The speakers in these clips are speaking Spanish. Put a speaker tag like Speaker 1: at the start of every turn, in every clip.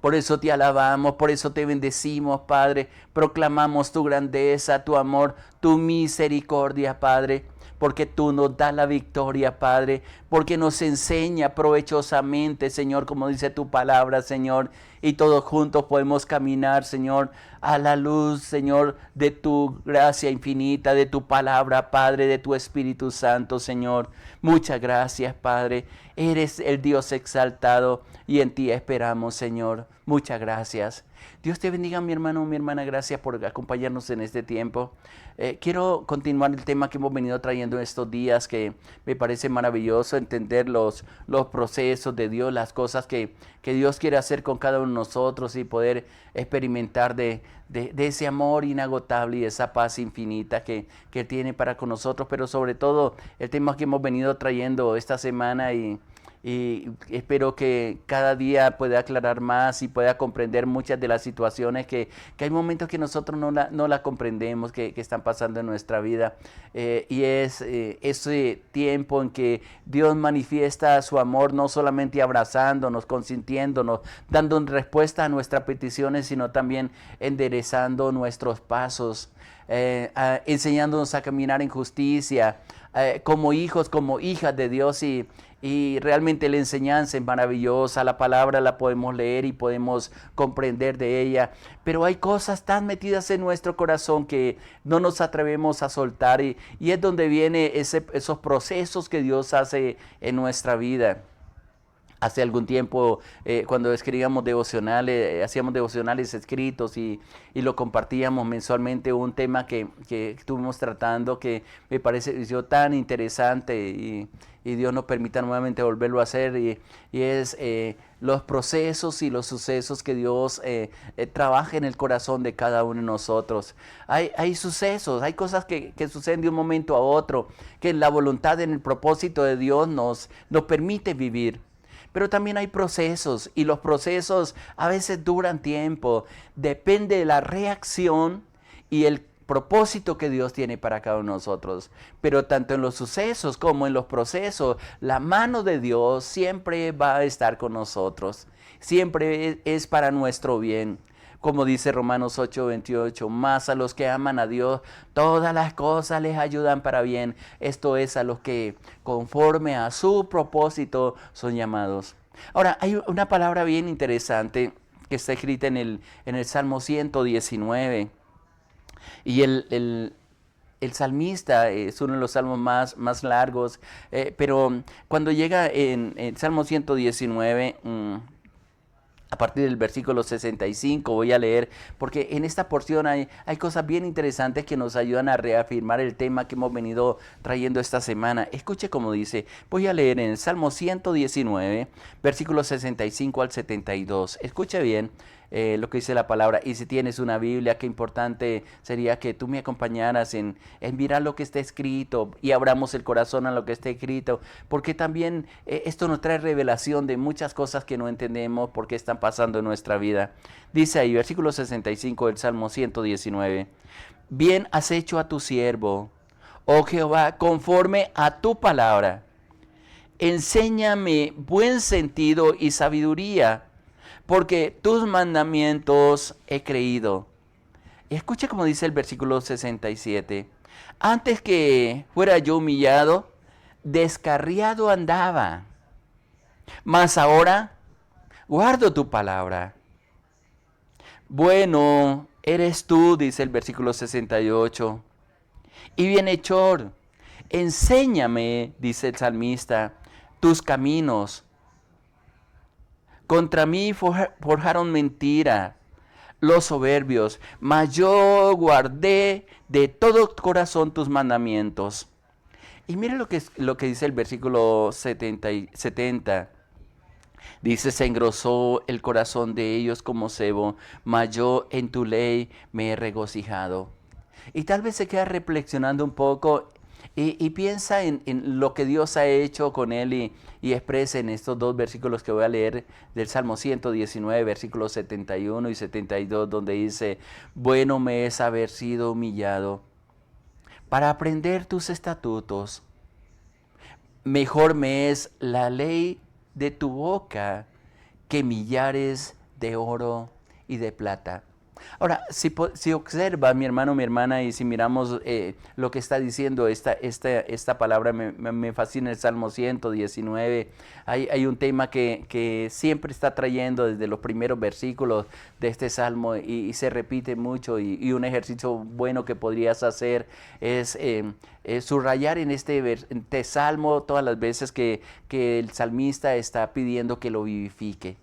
Speaker 1: Por eso te alabamos, por eso te bendecimos, Padre. Proclamamos tu grandeza, tu amor, tu misericordia, Padre. Porque tú nos das la victoria, Padre. Porque nos enseña provechosamente, Señor, como dice tu palabra, Señor. Y todos juntos podemos caminar, Señor, a la luz, Señor, de tu gracia infinita, de tu palabra, Padre, de tu Espíritu Santo, Señor. Muchas gracias, Padre. Eres el Dios exaltado y en ti esperamos, Señor. Muchas gracias. Dios te bendiga, mi hermano, mi hermana. Gracias por acompañarnos en este tiempo. Quiero continuar el tema que hemos venido trayendo en estos días, que me parece maravilloso entender los procesos de Dios, las cosas que Dios quiere hacer con cada uno de nosotros y poder experimentar de ese amor inagotable y esa paz infinita que tiene para con nosotros, pero sobre todo el tema que hemos venido trayendo esta semana y espero que cada día pueda aclarar más y pueda comprender muchas de las situaciones que hay momentos que nosotros no la comprendemos, que están pasando en nuestra vida. Y es ese tiempo en que Dios manifiesta su amor no solamente abrazándonos, consintiéndonos, dando respuesta a nuestras peticiones, sino también enderezando nuestros pasos, enseñándonos a caminar en justicia, como hijos, como hijas de Dios y realmente la enseñanza es maravillosa, la palabra la podemos leer y podemos comprender de ella, pero hay cosas tan metidas en nuestro corazón que no nos atrevemos a soltar y es donde vienen esos procesos que Dios hace en nuestra vida. Hace algún tiempo, cuando escribíamos devocionales, hacíamos devocionales escritos y lo compartíamos mensualmente, un tema que estuvimos tratando que me pareció tan interesante y Dios nos permita nuevamente volverlo a hacer y es los procesos y los sucesos que Dios trabaja en el corazón de cada uno de nosotros. Hay sucesos, hay cosas que suceden de un momento a otro, que en la voluntad, en el propósito de Dios nos permite vivir. Pero también hay procesos y los procesos a veces duran tiempo. Depende de la reacción y el propósito que Dios tiene para cada uno de nosotros. Pero tanto en los sucesos como en los procesos, la mano de Dios siempre va a estar con nosotros. Siempre es para nuestro bien. Como dice Romanos 8:28, más a los que aman a Dios, todas las cosas les ayudan para bien. Esto es a los que conforme a su propósito son llamados. Ahora, hay una palabra bien interesante que está escrita en el Salmo 119. Y el salmista es uno de los salmos más largos, pero cuando llega en el Salmo 119... a partir del versículo 65 voy a leer, porque en esta porción hay cosas bien interesantes que nos ayudan a reafirmar el tema que hemos venido trayendo esta semana. Escuche cómo dice, voy a leer en el Salmo 119, versículos 65 al 72. Escuche bien lo que dice la palabra. Y si tienes una Biblia, qué importante sería que tú me acompañaras en mirar lo que está escrito y abramos el corazón a lo que está escrito, porque también esto nos trae revelación de muchas cosas que no entendemos porque están pasando en nuestra vida. Dice ahí, versículo 65 del Salmo 119, bien has hecho a tu siervo, oh Jehová, conforme a tu palabra. Enséñame buen sentido y sabiduría, porque tus mandamientos he creído. Escucha como dice el versículo 67. Antes que fuera yo humillado, descarriado andaba, mas ahora guardo tu palabra. Bueno eres tú, dice el versículo 68, y bienhechor. Enséñame, dice el salmista, tus caminos. Contra mí forjaron mentira los soberbios, mas yo guardé de todo corazón tus mandamientos. Y mire lo que dice el versículo 70. Dice, se engrosó el corazón de ellos como cebo, mas yo en tu ley me he regocijado. Y tal vez se queda reflexionando un poco y piensa en lo que Dios ha hecho con él y expresa en estos dos versículos que voy a leer del Salmo 119, versículos 71 y 72, donde dice, bueno me es haber sido humillado para aprender tus estatutos. Mejor me es la ley de tu boca que millares de oro y de plata. Ahora, si observa mi hermano, mi hermana, y si miramos lo que está diciendo esta palabra, me fascina el Salmo 119. Hay un tema que siempre está trayendo desde los primeros versículos de este Salmo y se repite mucho y un ejercicio bueno que podrías hacer es subrayar en este Salmo todas las veces que el salmista está pidiendo que lo vivifique.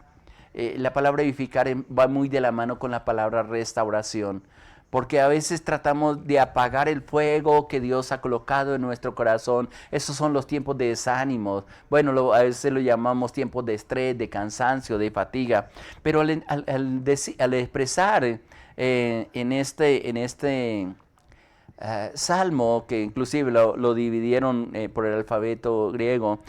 Speaker 1: La palabra vivificar va muy de la mano con la palabra restauración, porque a veces tratamos de apagar el fuego que Dios ha colocado en nuestro corazón. Esos son los tiempos de desánimo. Bueno, a veces lo llamamos tiempos de estrés, de cansancio, de fatiga. Pero al expresar en este Salmo, que inclusive lo dividieron por el alfabeto griego,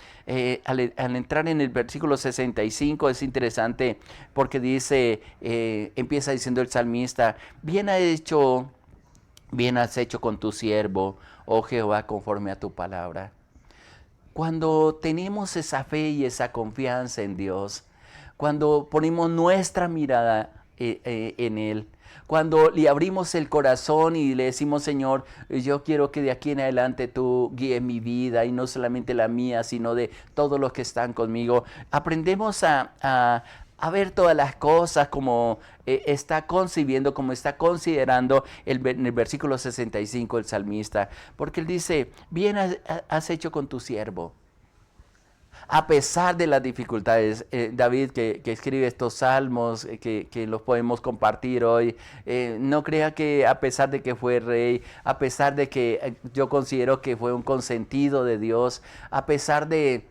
Speaker 1: al entrar en el versículo 65 es interesante porque dice, empieza diciendo el salmista, bien has hecho con tu siervo, oh Jehová, conforme a tu palabra. Cuando tenemos esa fe y esa confianza en Dios, cuando ponemos nuestra mirada en Él, cuando le abrimos el corazón y le decimos, Señor, yo quiero que de aquí en adelante tú guíes mi vida y no solamente la mía, sino de todos los que están conmigo, aprendemos a ver todas las cosas como está concibiendo, como está considerando en el versículo 65 el salmista, porque él dice, bien has hecho con tu siervo. A pesar de las dificultades, David que escribe estos salmos, que los podemos compartir hoy, no crea que a pesar de que fue rey, a pesar de que yo considero que fue un consentido de Dios, a pesar de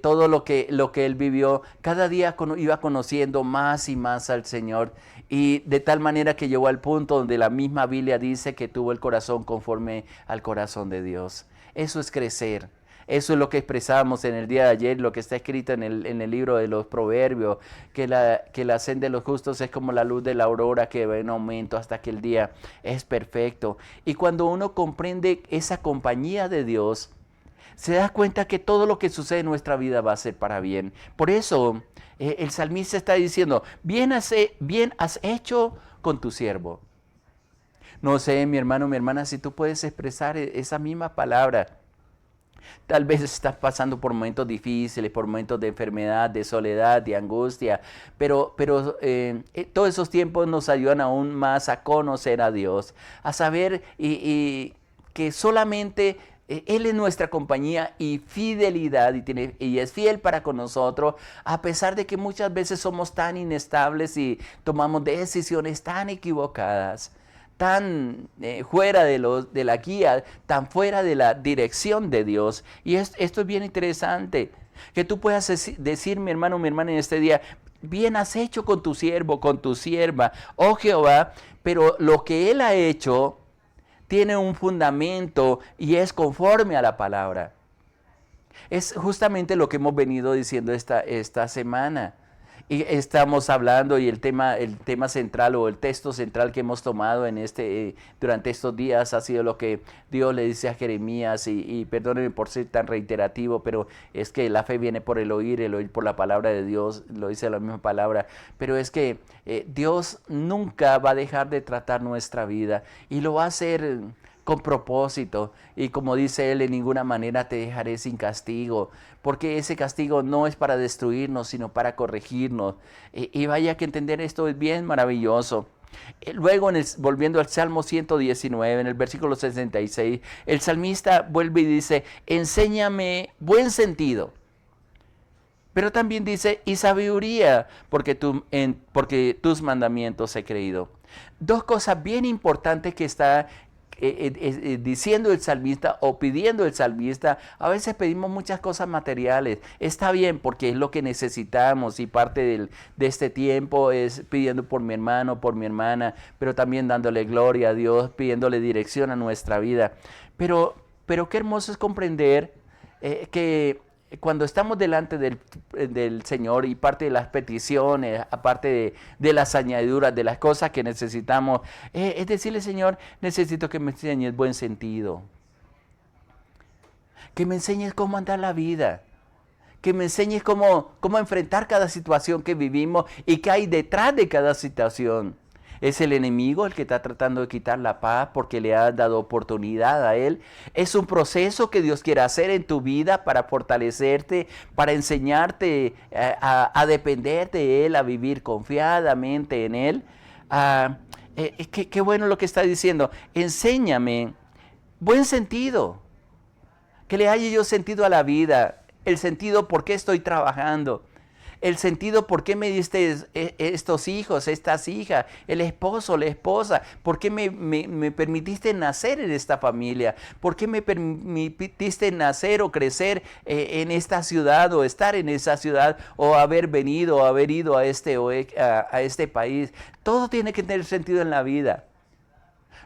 Speaker 1: todo lo que él vivió, cada día iba conociendo más y más al Señor, y de tal manera que llegó al punto donde la misma Biblia dice que tuvo el corazón conforme al corazón de Dios. Eso es crecer. Eso es lo que expresábamos en el día de ayer, lo que está escrito en el libro de los Proverbios, que la senda de los justos es como la luz de la aurora que va en aumento hasta que el día es perfecto. Y cuando uno comprende esa compañía de Dios, se da cuenta que todo lo que sucede en nuestra vida va a ser para bien. Por eso el salmista está diciendo, bien has hecho con tu siervo. No sé, mi hermano, mi hermana, si tú puedes expresar esa misma palabra. Tal vez estás pasando por momentos difíciles, por momentos de enfermedad, de soledad, de angustia, pero todos esos tiempos nos ayudan aún más a conocer a Dios, a saber y que solamente Él es nuestra compañía y fidelidad y es fiel para con nosotros, a pesar de que muchas veces somos tan inestables y tomamos decisiones tan equivocadas, tan fuera de la guía, tan fuera de la dirección de Dios. Y esto es bien interesante, que tú puedas decir, mi hermano, mi hermana, en este día, bien has hecho con tu siervo, con tu sierva, oh Jehová, pero lo que Él ha hecho tiene un fundamento y es conforme a la palabra. Es justamente lo que hemos venido diciendo esta semana. Y estamos hablando y el tema central o el texto central que hemos tomado durante estos días ha sido lo que Dios le dice a Jeremías y perdónenme por ser tan reiterativo, pero es que la fe viene por el oír por la palabra de Dios, lo dice la misma palabra, pero es que Dios nunca va a dejar de tratar nuestra vida y lo va a hacer con propósito, y como dice Él, en ninguna manera te dejaré sin castigo, porque ese castigo no es para destruirnos, sino para corregirnos. Y vaya que entender esto es bien maravilloso. Luego, volviendo al Salmo 119, en el versículo 66, el salmista vuelve y dice, enséñame buen sentido. Pero también dice, y sabiduría, porque tus mandamientos he creído. Dos cosas bien importantes que está diciendo el salmista o pidiendo el salmista. A veces pedimos muchas cosas materiales. Está bien porque es lo que necesitamos y parte de este tiempo es pidiendo por mi hermano, por mi hermana, pero también dándole gloria a Dios, pidiéndole dirección a nuestra vida. Pero qué hermoso es comprender que cuando estamos delante del Señor y parte de las peticiones, aparte de las añadiduras, de las cosas que necesitamos, es decirle, Señor, necesito que me enseñes buen sentido, que me enseñes cómo andar la vida, que me enseñes cómo enfrentar cada situación que vivimos y qué hay detrás de cada situación. ¿Es el enemigo el que está tratando de quitar la paz porque le has dado oportunidad a él? Es un proceso que Dios quiere hacer en tu vida para fortalecerte, para enseñarte a depender de él, a vivir confiadamente en él. Qué bueno lo que está diciendo. Enséñame buen sentido, que le haya yo sentido a la vida, el sentido por qué estoy trabajando, el sentido por qué me diste estos hijos, estas hijas, el esposo, la esposa, por qué me permitiste nacer en esta familia, por qué me permitiste nacer o crecer en esta ciudad o estar en esa ciudad o haber venido o haber ido a este país. Todo tiene que tener sentido en la vida.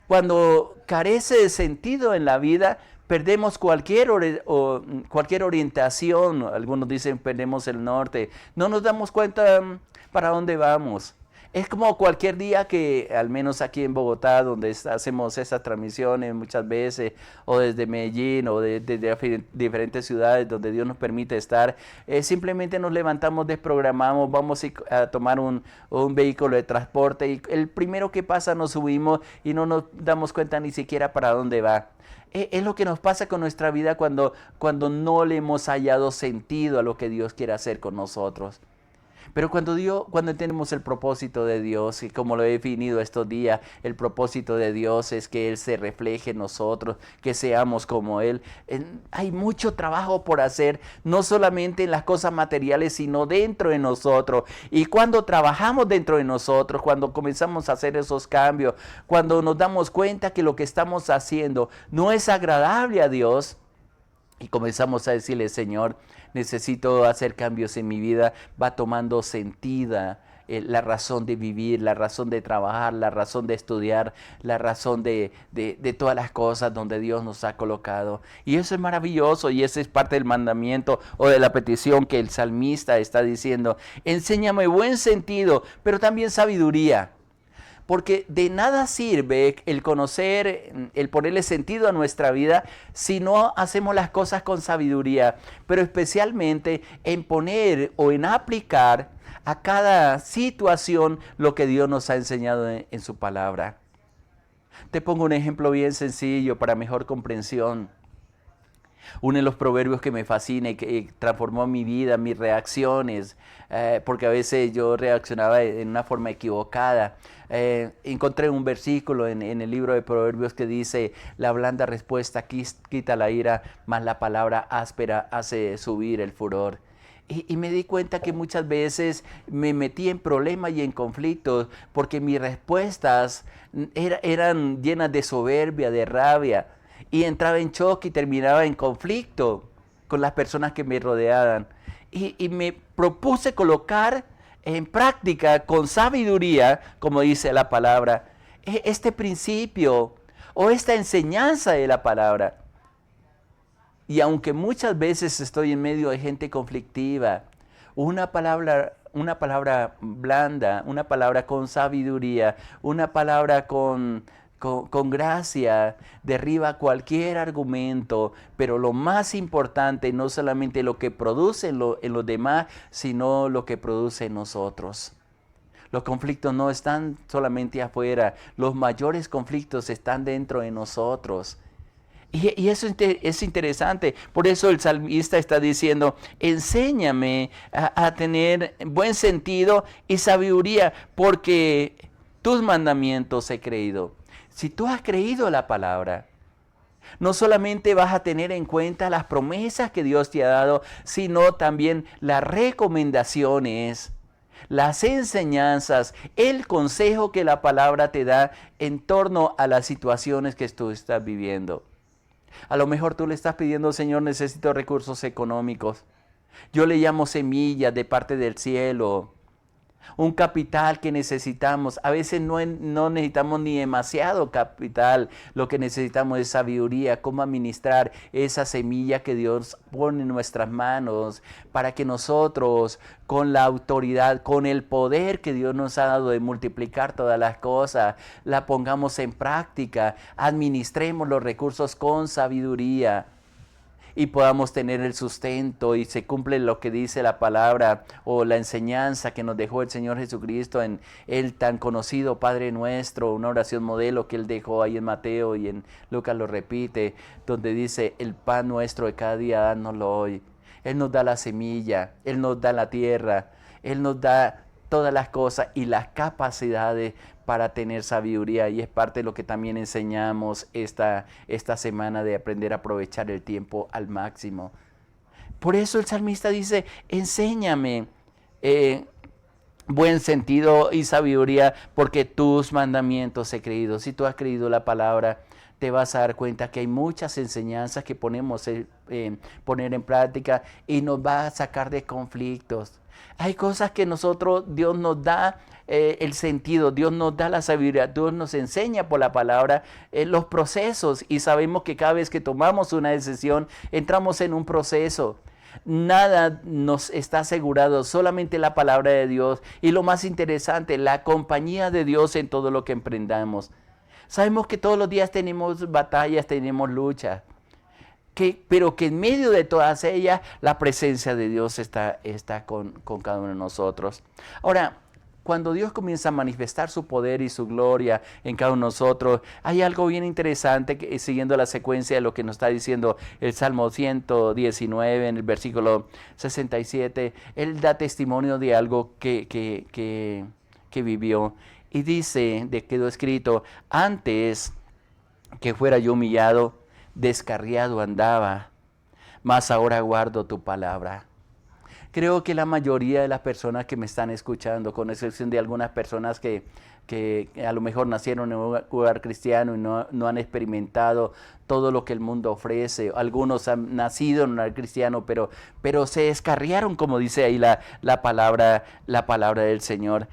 Speaker 1: Cuando carece de sentido en la vida, perdemos cualquier orientación. Algunos dicen perdemos el norte. No nos damos cuenta para dónde vamos. Es como cualquier día que, al menos aquí en Bogotá, donde hacemos esas transmisiones muchas veces, o desde Medellín, o desde diferentes ciudades donde Dios nos permite estar, simplemente nos levantamos, desprogramamos, vamos a tomar un vehículo de transporte y el primero que pasa nos subimos y no nos damos cuenta ni siquiera para dónde va. Es lo que nos pasa con nuestra vida cuando no le hemos hallado sentido a lo que Dios quiere hacer con nosotros. Pero cuando entendemos el propósito de Dios, y como lo he definido estos días, el propósito de Dios es que Él se refleje en nosotros, que seamos como Él. Hay mucho trabajo por hacer, no solamente en las cosas materiales, sino dentro de nosotros. Y cuando trabajamos dentro de nosotros, cuando comenzamos a hacer esos cambios, cuando nos damos cuenta que lo que estamos haciendo no es agradable a Dios, y comenzamos a decirle, Señor, necesito hacer cambios en mi vida, va tomando sentido la razón de vivir, la razón de trabajar, la razón de estudiar, la razón de todas las cosas donde Dios nos ha colocado. Y eso es maravilloso y ese es parte del mandamiento o de la petición que el salmista está diciendo. Enséñame buen sentido, pero también sabiduría. Porque de nada sirve el conocer, el ponerle sentido a nuestra vida si no hacemos las cosas con sabiduría, pero especialmente en poner o en aplicar a cada situación lo que Dios nos ha enseñado en su palabra. Te pongo un ejemplo bien sencillo para mejor comprensión. Uno de los proverbios que me fascina y que transformó mi vida, mis reacciones, porque a veces yo reaccionaba en una forma equivocada. Encontré un versículo en el libro de Proverbios que dice, la blanda respuesta quita la ira, mas la palabra áspera hace subir el furor. Y me di cuenta que muchas veces me metí en problemas y en conflictos porque mis respuestas eran llenas de soberbia, de rabia. Y entraba en choque y terminaba en conflicto con las personas que me rodeaban. Y me propuse colocar en práctica con sabiduría, como dice la palabra, este principio o esta enseñanza de la palabra. Y aunque muchas veces estoy en medio de gente conflictiva, una palabra blanda, una palabra con sabiduría, una palabra con gracia, derriba cualquier argumento, pero lo más importante, no solamente lo que produce en los demás, sino lo que produce en nosotros. Los conflictos no están solamente afuera, los mayores conflictos están dentro de nosotros. Y eso es interesante. Por eso el salmista está diciendo, enséñame a tener buen sentido y sabiduría, porque tus mandamientos he creído. Si tú has creído la palabra, no solamente vas a tener en cuenta las promesas que Dios te ha dado, sino también las recomendaciones, las enseñanzas, el consejo que la palabra te da en torno a las situaciones que tú estás viviendo. A lo mejor tú le estás pidiendo, Señor, necesito recursos económicos. Yo le llamo semillas de parte del cielo. Un capital que necesitamos. A veces no necesitamos ni demasiado capital. Lo que necesitamos es sabiduría, cómo administrar esa semilla que Dios pone en nuestras manos para que nosotros, con la autoridad, con el poder que Dios nos ha dado de multiplicar todas las cosas, la pongamos en práctica. Administremos los recursos con sabiduría. y podamos tener el sustento y se cumple lo que dice la palabra o la enseñanza que nos dejó el Señor Jesucristo en el tan conocido Padre Nuestro, una oración modelo que Él dejó ahí en Mateo y en Lucas lo repite, donde dice: el pan nuestro de cada día, dánoslo hoy. Él nos da la semilla, Él nos da la tierra, Él nos da todas las cosas y las capacidades para tener sabiduría, y es parte de lo que también enseñamos esta semana, de aprender a aprovechar el tiempo al máximo. Por eso el salmista dice: enséñame buen sentido y sabiduría, porque tus mandamientos he creído. Si tú has creído la palabra, te vas a dar cuenta que hay muchas enseñanzas que podemos poner en práctica y nos va a sacar de conflictos. Hay cosas que Dios nos da el sentido, Dios nos da la sabiduría, Dios nos enseña por la palabra los procesos, y sabemos que cada vez que tomamos una decisión entramos en un proceso. Nada nos está asegurado, solamente la palabra de Dios, y lo más interesante, la compañía de Dios en todo lo que emprendamos. Sabemos que todos los días tenemos batallas, tenemos luchas, pero que en medio de todas ellas la presencia de Dios está con cada uno de nosotros. Ahora, cuando Dios comienza a manifestar su poder y su gloria en cada uno de nosotros, hay algo bien interesante, siguiendo la secuencia de lo que nos está diciendo el Salmo 119, en el versículo 67. Él da testimonio de algo que vivió. Y dice, quedó escrito: antes que fuera yo humillado, descarriado andaba, mas ahora guardo tu palabra. Creo que la mayoría de las personas que me están escuchando, con excepción de algunas personas que a lo mejor nacieron en un hogar cristiano y no han experimentado todo lo que el mundo ofrece. Algunos han nacido en un hogar cristiano, pero se descarriaron, como dice ahí la palabra del Señor.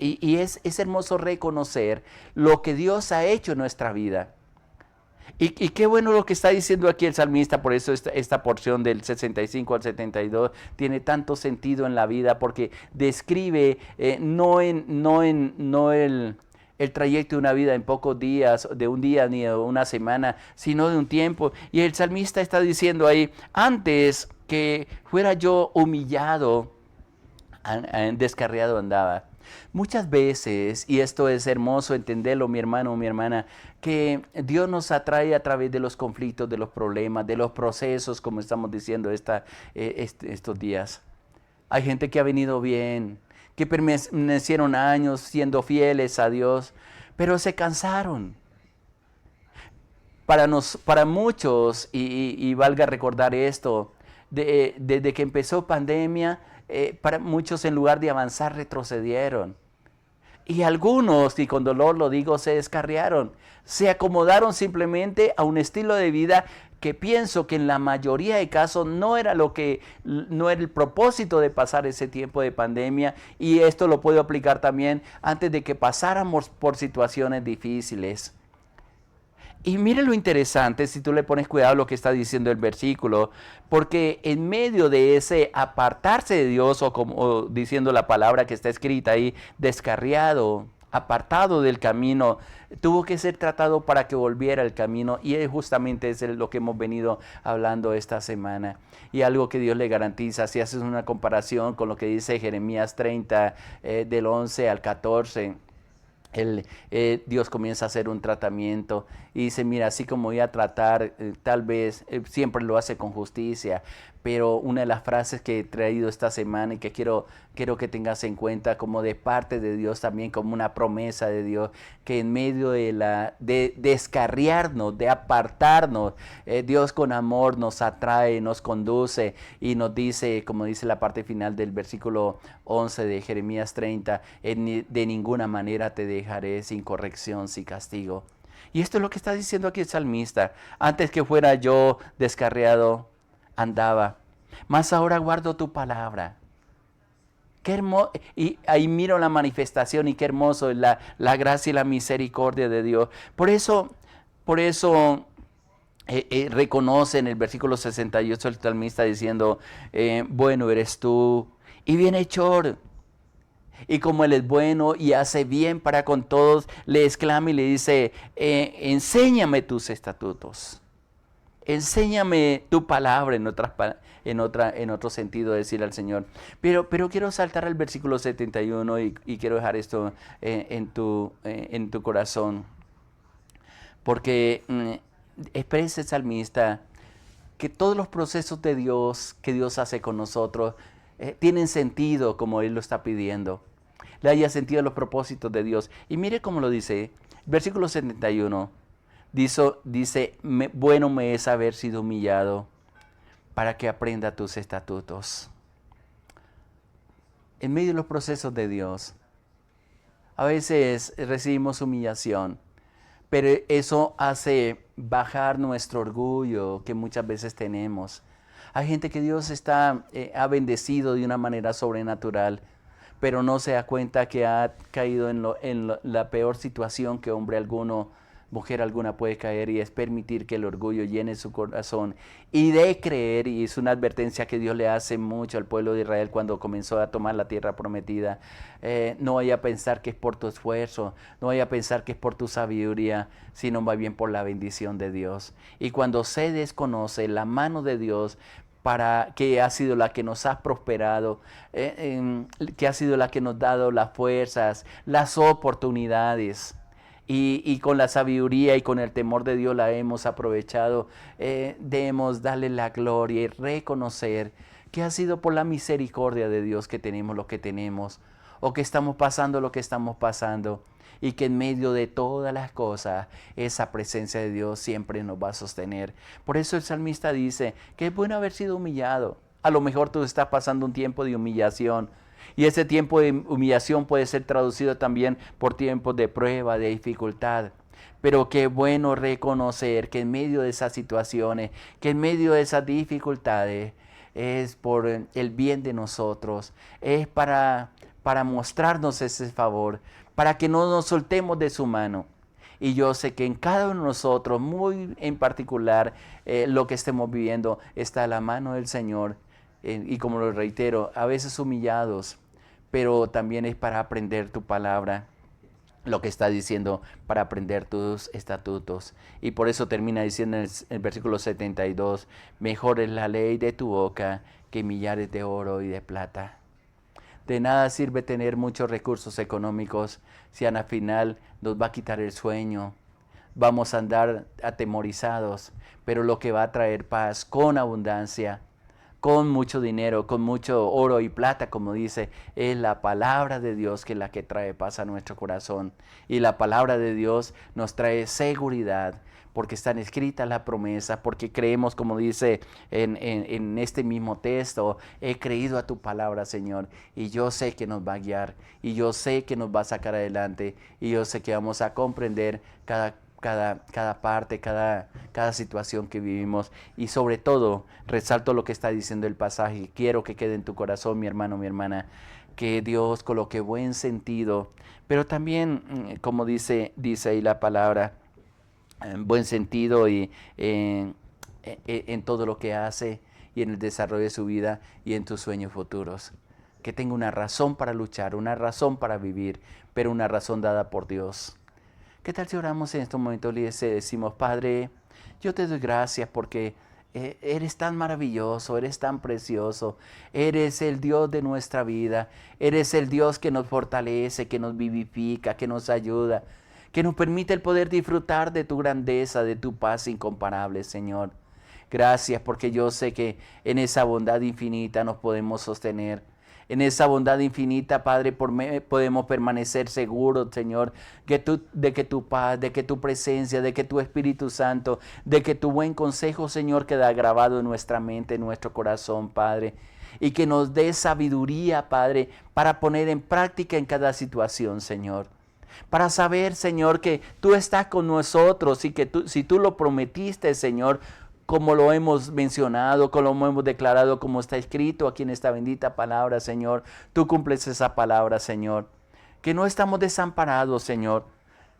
Speaker 1: Y es hermoso reconocer lo que Dios ha hecho en nuestra vida. Y qué bueno lo que está diciendo aquí el salmista. Por eso esta porción del 65 al 72 tiene tanto sentido en la vida, porque describe no el trayecto de una vida en pocos días, de un día ni de una semana, sino de un tiempo. Y el salmista está diciendo ahí: antes que fuera yo humillado, descarriado andaba. Muchas veces, y esto es hermoso entenderlo, mi hermano o mi hermana, que Dios nos atrae a través de los conflictos, de los problemas, de los procesos, como estamos diciendo estos días. Hay gente que ha venido bien, que permanecieron años siendo fieles a Dios, pero se cansaron. Para muchos, y valga recordar esto, desde que empezó pandemia, para muchos, en lugar de avanzar, retrocedieron. Y algunos, y con dolor lo digo, se descarriaron. Se acomodaron simplemente a un estilo de vida que pienso que en la mayoría de casos no era el propósito de pasar ese tiempo de pandemia. Y esto lo puedo aplicar también antes de que pasáramos por situaciones difíciles. Y mire lo interesante, si tú le pones cuidado a lo que está diciendo el versículo, porque en medio de ese apartarse de Dios, o como diciendo la palabra que está escrita ahí, descarriado, apartado del camino, tuvo que ser tratado para que volviera al camino, y justamente es lo que hemos venido hablando esta semana. Y algo que Dios le garantiza, si haces una comparación con lo que dice Jeremías 30, del 11 al 14, Dios comienza a hacer un tratamiento y dice: mira, así como voy a tratar, tal vez siempre lo hace con justicia, pero una de las frases que he traído esta semana y que quiero que tengas en cuenta como de parte de Dios, también como una promesa de Dios, que en medio de descarriarnos, de apartarnos, Dios con amor nos atrae, nos conduce y nos dice, como dice la parte final del versículo 11 de Jeremías 30, de ninguna manera te dejaré sin corrección, sin castigo. Y esto es lo que está diciendo aquí el salmista: antes que fuera yo descarriado, andaba, mas ahora guardo tu palabra. Qué hermoso, y ahí miro la manifestación, y qué hermoso es la gracia y la misericordia de Dios. Por eso reconoce en el versículo 68 el salmista diciendo: bueno eres tú y bienhechor. Y como Él es bueno y hace bien para con todos, le exclama y le dice: enséñame tus estatutos. Enséñame tu palabra en otro sentido, decir al Señor. Pero quiero saltar al versículo 71 y quiero dejar esto en tu corazón. Porque expresa el salmista que todos los procesos de Dios que Dios hace con nosotros tienen sentido como Él lo está pidiendo. Le haya sentido los propósitos de Dios. Y mire cómo lo dice, versículo 71. Dice, bueno me es haber sido humillado para que aprenda tus estatutos. En medio de los procesos de Dios, a veces recibimos humillación, pero eso hace bajar nuestro orgullo que muchas veces tenemos. Hay gente que Dios ha bendecido de una manera sobrenatural, pero no se da cuenta que ha caído en la peor situación que hombre alguno, mujer alguna puede caer, y es permitir que el orgullo llene su corazón y de creer, y es una advertencia que Dios le hace mucho al pueblo de Israel cuando comenzó a tomar la tierra prometida. No vaya a pensar que es por tu esfuerzo, no vaya a pensar que es por tu sabiduría, sino más bien por la bendición de Dios. Y cuando se desconoce la mano de Dios, que ha sido la que nos ha prosperado, que ha sido la que nos ha dado las fuerzas, las oportunidades, y con la sabiduría y con el temor de Dios la hemos aprovechado, debemos darle la gloria y reconocer que ha sido por la misericordia de Dios que tenemos lo que tenemos, o que estamos pasando lo que estamos pasando, y que en medio de todas las cosas esa presencia de Dios siempre nos va a sostener. Por eso el salmista dice que es bueno haber sido humillado. A lo mejor tú estás pasando un tiempo de humillación, y ese tiempo de humillación puede ser traducido también por tiempos de prueba, de dificultad. Pero qué bueno reconocer que en medio de esas situaciones, que en medio de esas dificultades, es por el bien de nosotros, es para mostrarnos ese favor, para que no nos soltemos de su mano. Y yo sé que en cada uno de nosotros, muy en particular, lo que estemos viviendo, está la mano del Señor. Y como lo reitero, a veces humillados, pero también es para aprender tu palabra, lo que está diciendo, para aprender tus estatutos. Y por eso termina diciendo en el versículo 72, mejor es la ley de tu boca que millares de oro y de plata. De nada sirve tener muchos recursos económicos si al final nos va a quitar el sueño. Vamos a andar atemorizados, pero lo que va a traer paz con abundancia, con mucho dinero, con mucho oro y plata, como dice, es la palabra de Dios, que es la que trae paz a nuestro corazón. Y la palabra de Dios nos trae seguridad, porque están escritas las promesas, porque creemos, como dice en este mismo texto, he creído a tu palabra, Señor, y yo sé que nos va a guiar, y yo sé que nos va a sacar adelante, y yo sé que vamos a comprender cada parte, cada situación que vivimos. Y sobre todo, resalto lo que está diciendo el pasaje. Quiero que quede en tu corazón, mi hermano, mi hermana, que Dios coloque buen sentido, pero también, como dice ahí la palabra, buen sentido y en todo lo que hace, y en el desarrollo de su vida y en tus sueños futuros. Que tenga una razón para luchar, una razón para vivir, pero una razón dada por Dios. ¿Qué tal si oramos en estos momentos y decimos, Padre, yo te doy gracias porque eres tan maravilloso, eres tan precioso, eres el Dios de nuestra vida, eres el Dios que nos fortalece, que nos vivifica, que nos ayuda, que nos permite el poder disfrutar de tu grandeza, de tu paz incomparable, Señor. Gracias porque yo sé que en esa bondad infinita nos podemos sostener. En esa bondad infinita, Padre, podemos permanecer seguros, Señor, de que tu paz, de que tu presencia, de que tu Espíritu Santo, de que tu buen consejo, Señor, queda grabado en nuestra mente, en nuestro corazón, Padre. Y que nos dé sabiduría, Padre, para poner en práctica en cada situación, Señor. Para saber, Señor, que tú estás con nosotros y que si tú lo prometiste, Señor, como lo hemos mencionado, como lo hemos declarado, como está escrito aquí en esta bendita palabra, Señor, tú cumples esa palabra, Señor. Que no estamos desamparados, Señor.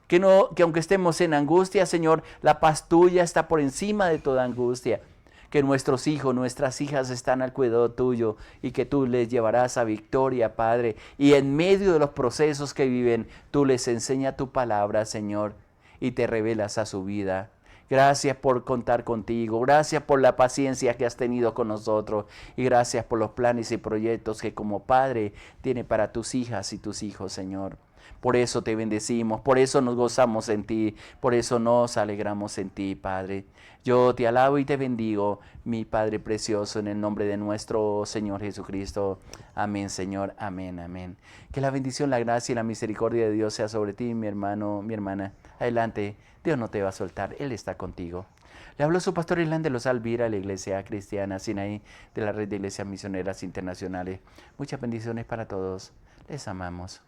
Speaker 1: Que aunque estemos en angustia, Señor, la paz tuya está por encima de toda angustia. Que nuestros hijos, nuestras hijas están al cuidado tuyo y que tú les llevarás a victoria, Padre. Y en medio de los procesos que viven, tú les enseñas tu palabra, Señor, y te revelas a su vida. Gracias por contar contigo. Gracias por la paciencia que has tenido con nosotros. Y gracias por los planes y proyectos que como Padre tiene para tus hijas y tus hijos, Señor. Por eso te bendecimos, por eso nos gozamos en ti, por eso nos alegramos en ti, Padre. Yo te alabo y te bendigo, mi Padre precioso, en el nombre de nuestro Señor Jesucristo. Amén, Señor. Amén, amén. Que la bendición, la gracia y la misericordia de Dios sea sobre ti, mi hermano, mi hermana. Adelante, Dios no te va a soltar, Él está contigo. Le habló su pastor Irlán de los Alvira, la Iglesia Cristiana Sinaí, de la Red de Iglesias Misioneras Internacionales. Muchas bendiciones para todos. Les amamos.